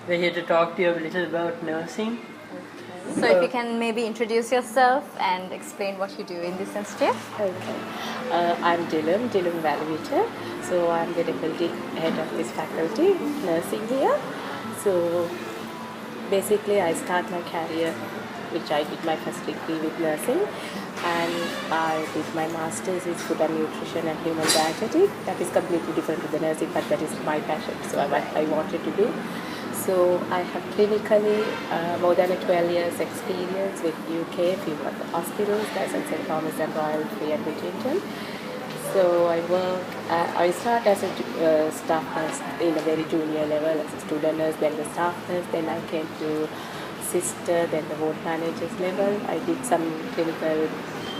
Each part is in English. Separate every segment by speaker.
Speaker 1: We're here to talk to you a little about nursing.
Speaker 2: So if you can maybe introduce yourself and explain what you do in this institute.
Speaker 3: Okay. I'm Dilum Valavita. So I'm the deputy head of this faculty, nursing here. So basically I start my career, which I did my first degree with nursing, and I did my master's in food and nutrition and human dietetic. That is completely different to the nursing, but that is my passion. So I wanted to do. So I have clinically more than 12 years experience with UK, few of the hospitals, that's at St. Thomas and Royal Free and Whittington. So I start as a staff nurse in a very junior level as a student nurse, then the staff nurse, then I came to sister, then the ward manager's level. I did some clinical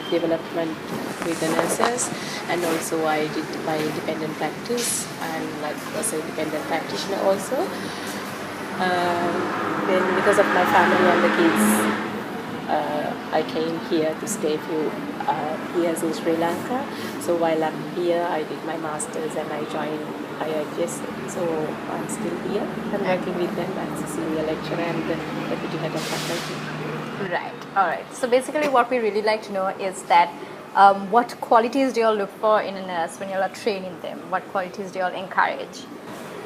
Speaker 3: development with the nurses, and also I did my independent practice and like was an independent practitioner also. Then because of my family and the kids, I came here to stay a few years in Sri Lanka. So while I'm here, I did my master's and I joined IIHS. So I'm still here. I'm working with them as a senior lecturer and the deputy head of faculty.
Speaker 2: Right. All right. So basically what we really like to know is that what qualities do you all look for in a nurse when you all are training them? What qualities do you all encourage?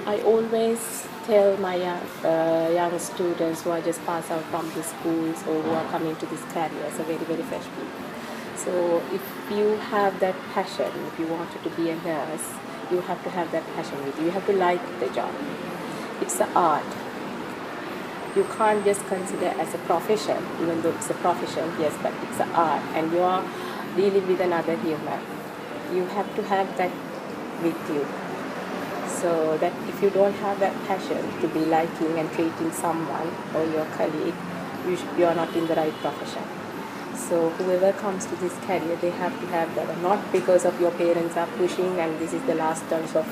Speaker 3: I always tell my young students who are just passed out from the schools or who are coming to this career, so very, very fresh people. So if you have that passion, if you wanted to be a nurse, you have to have that passion with you. You have to like the job. It's an art. You can't just consider as a profession, even though it's a profession, yes, but it's an art and you are dealing with another human. You have to have that with you. So that if you don't have that passion to be liking and treating someone or your colleague, you are not in the right profession. So whoever comes to this career, they have to have that, not because of your parents are pushing and this is the last touch of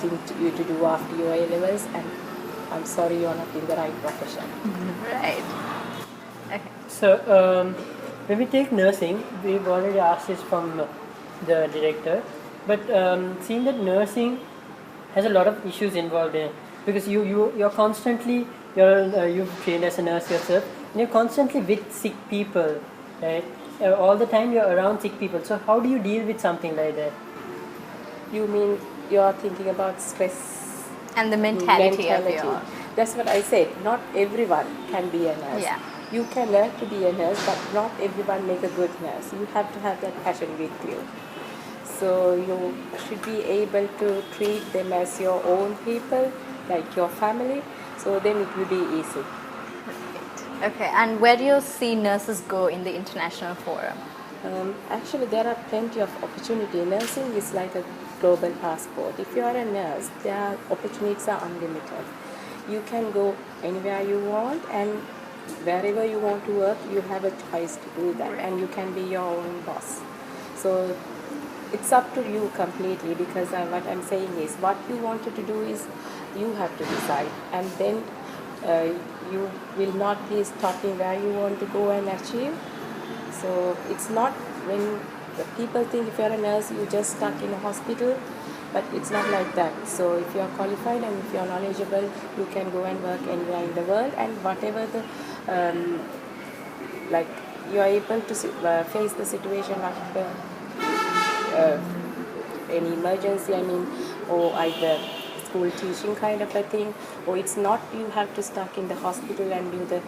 Speaker 3: thing you to do after your A-levels, and I'm sorry, you're not in the right profession.
Speaker 2: Right. Okay.
Speaker 1: So when we take nursing, we've already asked this from the director, but seeing that nursing has a lot of issues involved in it, because you're constantly you've trained as a nurse yourself, and you're constantly with sick people, right? All the time you're around sick people. So how do you deal with something like that?
Speaker 3: You mean you're thinking about stress
Speaker 2: And the mentality of your...
Speaker 3: That's what I said. Not everyone can be a nurse.
Speaker 2: Yeah.
Speaker 3: You can learn to be a nurse, but not everyone make a good nurse. You have to have that passion with you. So you should be able to treat them as your own people, like your family. So then it will be easy.
Speaker 2: Okay. And where do you see nurses go in the international forum?
Speaker 3: Actually, there are plenty of opportunity. Nursing is like a global passport. If you are a nurse, their opportunities are unlimited. You can go anywhere you want, and wherever you want to work, you have a choice to do that, and you can be your own boss. So it's up to you completely, because what I'm saying is what you wanted to do is you have to decide, and then you will not be stopping where you want to go and achieve. So it's not when the people think if you're a nurse, you're just stuck in a hospital, but it's not like that. So if you're qualified and if you're knowledgeable, you can go and work anywhere in the world, and whatever the like you are able to face the situation after any emergency, or either school teaching kind of a thing, or it's not you have to stuck in the hospital and do the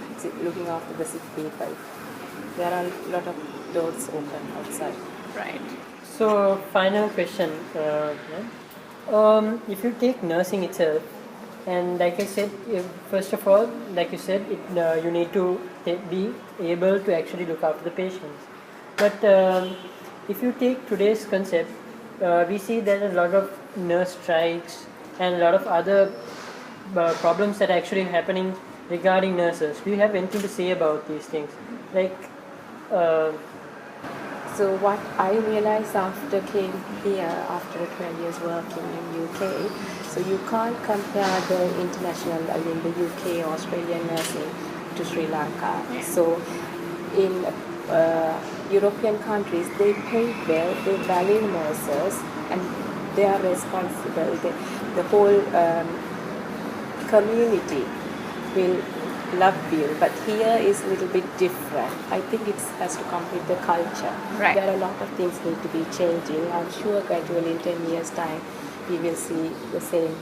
Speaker 3: looking after the sick people. There are a lot of doors open outside.
Speaker 2: Right.
Speaker 1: So final question. If you take nursing itself, and like I said, first of all, like you said, you need to be able to actually look after the patients. But if you take today's concept, we see there are a lot of nurse strikes and a lot of other problems that are actually happening regarding nurses. Do you have anything to say about these things? Like,
Speaker 3: so what I realized after came here, after 12 years working in UK, so you can't compare the international, the UK, Australian nursing to Sri Lanka. So in European countries, they pay well, they value nurses, and they are responsible. The whole community will love Bill, but here is a little bit different. I think it has to come with the culture.
Speaker 2: Right.
Speaker 3: There are a lot of things need to be changing. I'm sure gradually in 10 years' time we will see the same.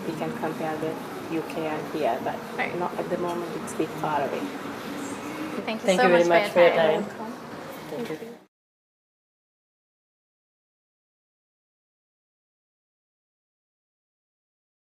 Speaker 3: We can compare the UK and here, but
Speaker 2: Right.
Speaker 3: not at the moment. It's a bit far away.
Speaker 2: Thank you
Speaker 1: Thank
Speaker 2: so
Speaker 1: you very
Speaker 2: much
Speaker 1: much for your
Speaker 2: time.
Speaker 1: time. Thank you.